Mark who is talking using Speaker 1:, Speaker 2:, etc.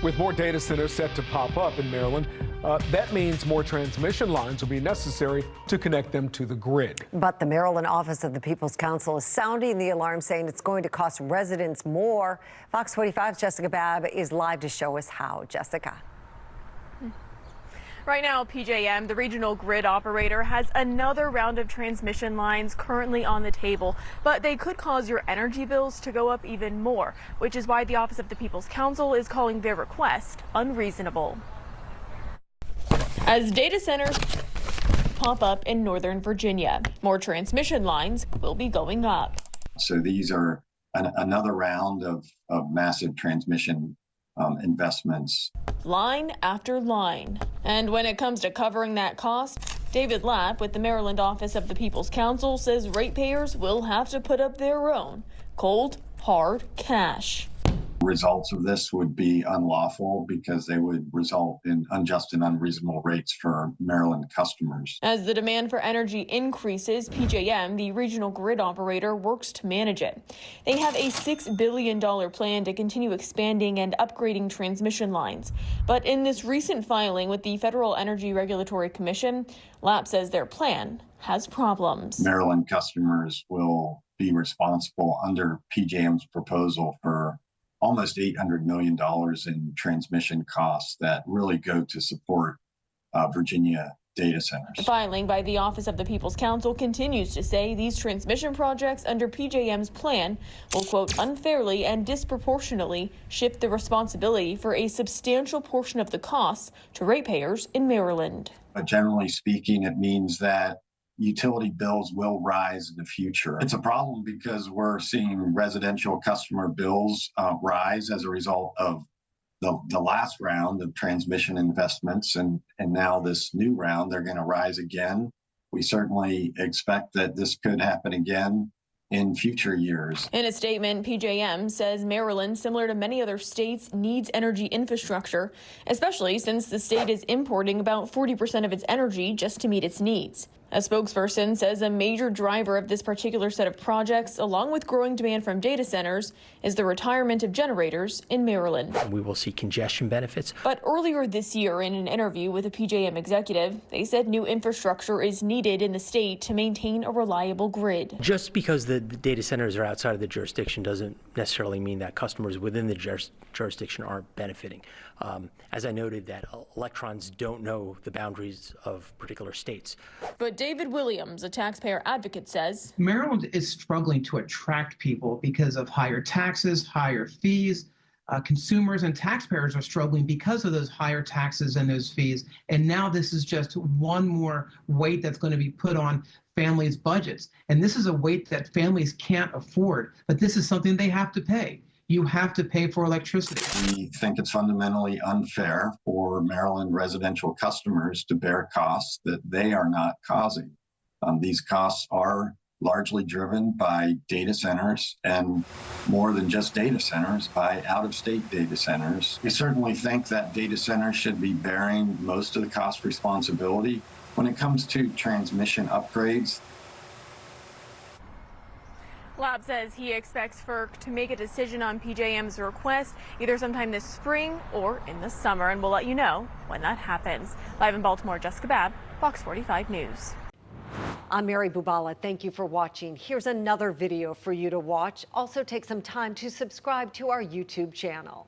Speaker 1: With more data centers set to pop up in Maryland, that means more transmission lines will be necessary to connect them to the grid.
Speaker 2: But the Maryland office of the People's Counsel is sounding the alarm, saying it's going to cost residents more. Fox 45's Jessica Babb is live to show us how. Jessica.
Speaker 3: Right now, PJM, the regional grid operator, has another round of transmission lines currently on the table, but they could cause your energy bills to go up even more, which is why the Office of the People's Counsel is calling their request unreasonable. As data centers pop up in Northern Virginia, more transmission lines will be going up.
Speaker 4: So these are another round of massive transmission investments.
Speaker 3: Line after line. And when it comes to covering that cost, David Lapp with the Maryland Office of the People's Counsel says ratepayers will have to put up their own cold, hard cash.
Speaker 4: Results of this would be unlawful because they would result in unjust and unreasonable rates for Maryland customers.
Speaker 3: As the demand for energy increases, PJM, the regional grid operator, works to manage it. They have a $6 billion plan to continue expanding and upgrading transmission lines. But in this recent filing with the Federal Energy Regulatory Commission, Lapp says their plan has problems.
Speaker 4: Maryland customers will be responsible under PJM's proposal for almost $800 million in transmission costs that really go to support Virginia data centers.
Speaker 3: The filing by the Office of the People's Counsel continues to say these transmission projects under PJM's plan will, quote, unfairly and disproportionately shift the responsibility for a substantial portion of the costs to ratepayers in Maryland.
Speaker 4: But generally speaking, it means that utility bills will rise in the future. It's a problem because we're seeing residential customer bills rise as a result of the last round of transmission investments, and now this new round, they're going to rise again. We certainly expect that this could happen again in future years.
Speaker 3: In a statement, PJM says Maryland, similar to many other states, needs energy infrastructure, especially since the state is importing about 40% of its energy just to meet its needs. A spokesperson says a major driver of this particular set of projects, along with growing demand from data centers, is the retirement of generators in Maryland.
Speaker 5: We will see congestion benefits.
Speaker 3: But earlier this year, in an interview with a PJM executive, they said new infrastructure is needed in the state to maintain a reliable grid.
Speaker 5: Just because the data centers are outside of the jurisdiction doesn't necessarily mean that customers within the jurisdiction aren't benefiting. As I noted, that electrons don't know the boundaries of particular states.
Speaker 3: But David Williams, a taxpayer advocate, says
Speaker 6: Maryland is struggling to attract people because of higher taxes, higher fees. Consumers and taxpayers are struggling because of those higher taxes and those fees. And now this is just one more weight that's going to be put on families' budgets. And this is a weight that families can't afford, but this is something they have to pay. You have to pay for electricity.
Speaker 4: We think it's fundamentally unfair for Maryland residential customers to bear costs that they are not causing. These costs are largely driven by data centers, and more than just data centers, by out-of-state data centers. We certainly think that data centers should be bearing most of the cost responsibility. When it comes to transmission upgrades,
Speaker 3: Lapp says he expects FERC to make a decision on PJM's request either sometime this spring or in the summer, and we'll let you know when that happens. Live in Baltimore, Jessica Babb, Fox 45 News.
Speaker 2: I'm Mary Bubala. Thank you for watching. Here's another video for you to watch. Also take some time to subscribe to our YouTube channel.